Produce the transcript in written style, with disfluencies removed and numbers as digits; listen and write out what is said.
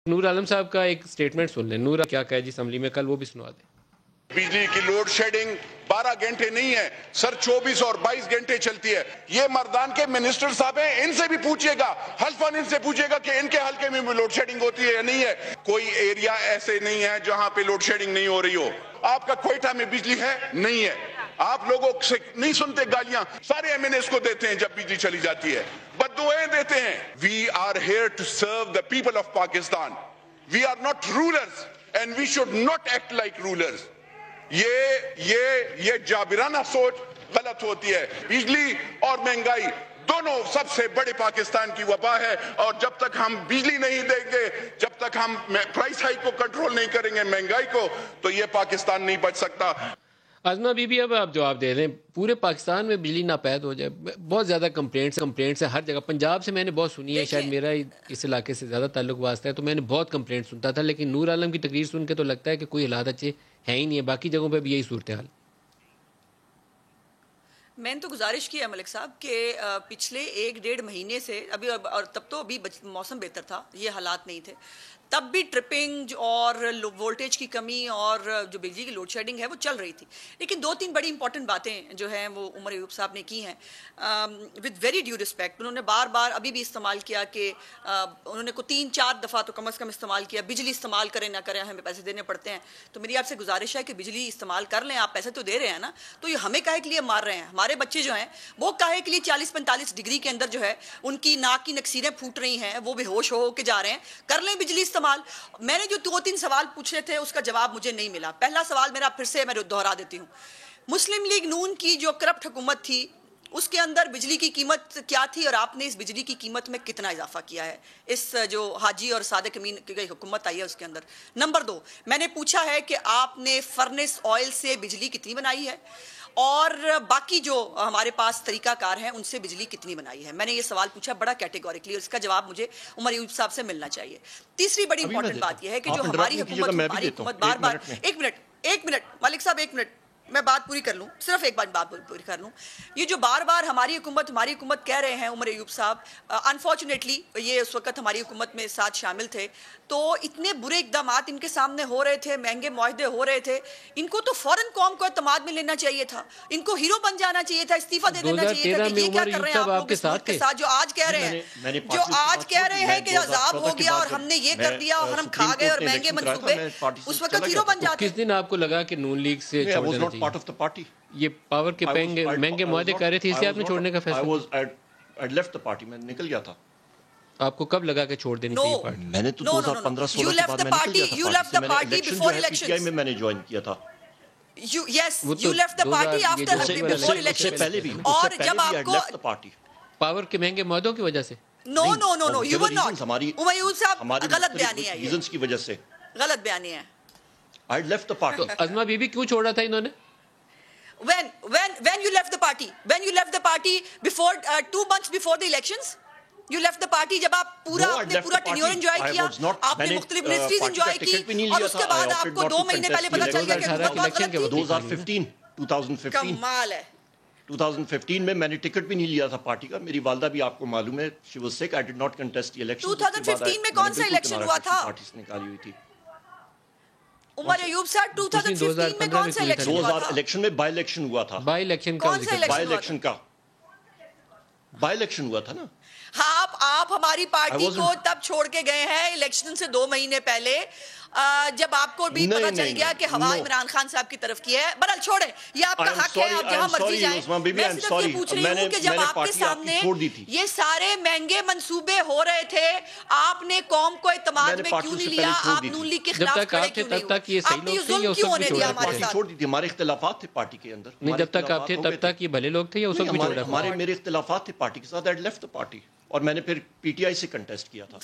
نور عالم صاحب کا ایک سٹیٹمنٹ سن لیں. نور کیا کہا جی اسمبلی میں کل, وہ بھی سنوا دیں. بجلی کی لوڈ شیڈنگ 12 گھنٹے نہیں ہے سر, 24 اور 22 گھنٹے چلتی ہے. یہ مردان کے منسٹر صاحب ہیں, ان سے بھی پوچھئے گا, حلفاً ان سے پوچھئے گا کہ ان کے حلقے میں بھی لوڈ شیڈنگ ہوتی ہے یا نہیں ہے. کوئی ایریا ایسے نہیں ہے جہاں پہ لوڈ شیڈنگ نہیں ہو رہی ہو. آپ کا کوئٹہ میں بجلی ہے نہیں ہے, آپ لوگوں سے نہیں سنتے گالیاں, سارے ایم این ایس کو دیتے ہیں جب بجلی چلی جاتی ہے, بددعائیں دیتے ہیں. We are here to serve the people of Pakistan. We are not rulers and we should not act like rulers. یہ جابرانہ سوچ غلط ہوتی ہے. بجلی اور مہنگائی دونوں سب سے بڑے پاکستان کی وبا ہے, اور جب تک ہم بجلی نہیں دیں گے, جب تک ہم پرائس ہائیک کو کنٹرول نہیں کریں گے, مہنگائی کو, تو یہ پاکستان نہیں بچ سکتا. آزما بی بی, اب آپ جواب دے رہے ہیں پورے پاکستان میں بجلی ناپید ہو جائے. بہت زیادہ کمپلینٹس ہے ہر جگہ. پنجاب سے میں نے بہت سنی ہے, شاید میرا اس علاقے سے زیادہ تعلق واسطہ ہے, تو میں نے بہت کمپلینٹ سنتا تھا, لیکن نور عالم کی تقریر سن کے تو لگتا ہے کہ کوئی حالات اچھے ہیں ہی نہیں ہے. باقی جگہوں پہ بھی یہی صورتحال. میں نے تو گزارش کی ہے ملک صاحب کہ پچھلے 1-1.5 مہینے سے ابھی, اور تب تو ابھی موسم بہتر تھا, یہ حالات نہیں تھے, تب بھی ٹرپنگ اور وولٹیج کی کمی اور جو بجلی کی لوڈ شیڈنگ ہے وہ چل رہی تھی. لیکن 2-3 بڑی امپورٹنٹ باتیں جو ہیں وہ عمر ایوب صاحب نے کی ہیں ود ویری ڈیو رسپیکٹ. انہوں نے بار بار ابھی بھی استعمال کیا کہ انہوں نے کو 3-4 دفعہ تو کم از کم استعمال کیا, بجلی استعمال کریں نہ کریں ہمیں پیسے دینے پڑتے ہیں. تو میری آپ سے گزارش ہے کہ بجلی استعمال کر لیں, آپ پیسے تو دے رہے ہیں نا, تو یہ ہمیں کاہے کے لیے مار رہے ہیں. ہمارے بچے جو ہیں وہ کاہے کے لیے 40-45 ڈگری کے اندر جو ہے ان کی ناک کی نکسیریں پھوٹ رہی ہیں, وہ بے ہوش ہو کے جا رہے ہیں. کر لیں بجلی استعمال. میں نے جو 2-3 سوال پوچھے تھے اس کا جواب مجھے نہیں ملا. پہلا سوال میرا پھر سے میں دہرا دیتی ہوں. مسلم لیگ نون کی جو کرپٹ حکومت تھی اس کے اندر بجلی کی قیمت کیا تھی, اور آپ نے اس بجلی کی قیمت میں کتنا اضافہ کیا ہے اس جو حاجی اور صادق امین کی حکومت آئی ہے اس کے اندر. نمبر 2, میں نے پوچھا ہے کہ آپ نے فرنس آئل سے بجلی کتنی بنائی ہے, اور باقی جو ہمارے پاس طریقہ کار ہیں ان سے بجلی کتنی بنائی ہے. میں نے یہ سوال پوچھا بڑا کیٹیگوریکلی, اور اس کا جواب مجھے عمر ایوب صاحب سے ملنا چاہیے. تیسری بڑی امپورٹنٹ بات یہ ہے کہ جو ہماری حکومت بار بار, ایک منٹ مالک صاحب, ایک منٹ میں بات پوری کر لوں, صرف ایک بات پوری کر لوں. یہ جو بار بار ہماری حکومت کہہ رہے ہیں عمر ایوب صاحب, انفارچونیٹلی یہ اس وقت ہماری حکومت میں ساتھ شامل تھے, تو اتنے برے اقدامات ان کے سامنے ہو رہے تھے, مہنگے معاہدے ہو رہے تھے, ان کو تو فوراً قوم کو اعتماد میں لینا چاہیے تھا, ان کو ہیرو بن جانا چاہیے تھا, استعفیٰ دے دینا چاہیے تھا کہ یہ کیا کر رہے ہیں آپ لوگ اس ملک کے ساتھ. جو آج کہہ رہے ہیں کہ عذاب ہو گیا اور ہم نے یہ کر دیا اور ہم کھا گئے اور مہنگے منصوبے, اس وقت ہیرو بن جاتے. کس دن آپ کو لگا کہ نون لیگ سے چھوڑ دینا چاہیے؟ یہ پاور کے مہنگے معاہدے کر رہے تھے, اسے آپ نے چھوڑنے کا فیصلہ. میں نکل گیا تھا. آپ کو کب لگا کہ چھوڑ دینی چاہیے پارٹی؟ میں نے تو 2015-16 کے بعد میں نکل گیا تھا پارٹی سے. میں نے جوائن کیا تھا. Yes, you left the party after before elections. پہلے بھی, اور جب آپ کو پاور کے مہنگے معاہدوں کی وجہ سے No, you were not. عمر صاحب غلط بیانی ہے, ریزنز کی وجہ سے غلط بیانی ہے. I left the party. Uzma Bibi کیوں چھوڑا تھا انہوں نے؟ When you left the party before 2 months before the elections, you left the party. جب آپ پورا ٹینیور انجوائے کیا, آپ نے مختلف منسٹریز انجوائے کی, اور اس کے بعد آپ کو 2 مہینے پہلے پتا چل گیا کہ حکومت بہت غلط تھی. 2015 کمال ہے. 2015 میں نے ٹکٹ بھی نہیں لیا تھا پارٹی کا. میری والدہ بھی آپ کو معلوم ہے, she was sick. I did not contest the election. 2015 میں کون سا الیکشن ہوا تھا؟ پارٹی سے نکالی ہوئی تھی. عمر ایوب صاحب 2015 میں کون سا الیکشن ہوا تھا؟ 2000 الیکشن میں بائی الیکشن ہوا تھا. بائی الیکشن ہوا تھا نا. ہاں, آپ ہماری پارٹی کو تب چھوڑ کے گئے ہیں الیکشن سے 2 مہینے پہلے, جب آپ کو بھی پتا چل گیا کہ ہوا عمران خان صاحب کی طرف کی ہے. برحال چھوڑیں, یہ آپ کا حق ہے, آپ جہاں مرضی جائیں. میں صرف یہ پوچھ رہی ہوں کہ جب آپ کے سامنے یہ سارے مہنگے منصوبے ہو رہے تھے, آپ نے قوم کو اعتماد میں کیوں نہیں لیا؟ آپ نون لیگ کے خلاف کھڑے کیوں نہیں ہوئے؟ آپ نے یہ ظلم کیوں ہونے دیا ہمارے ساتھ؟ چھوڑ دی تھی. ہمارے اختلافات تھے پارٹی کے اندر. نہیں, جب تک آپ تھے تب تک یہ بھلے لوگ تھے یا اس وقت بھی چھوڑا؟ میرے اختلافات تھے پارٹی کے ساتھ. I left the party, اور میں نے پھر پی ٹی آئی سے کنٹیسٹ کیا تھا.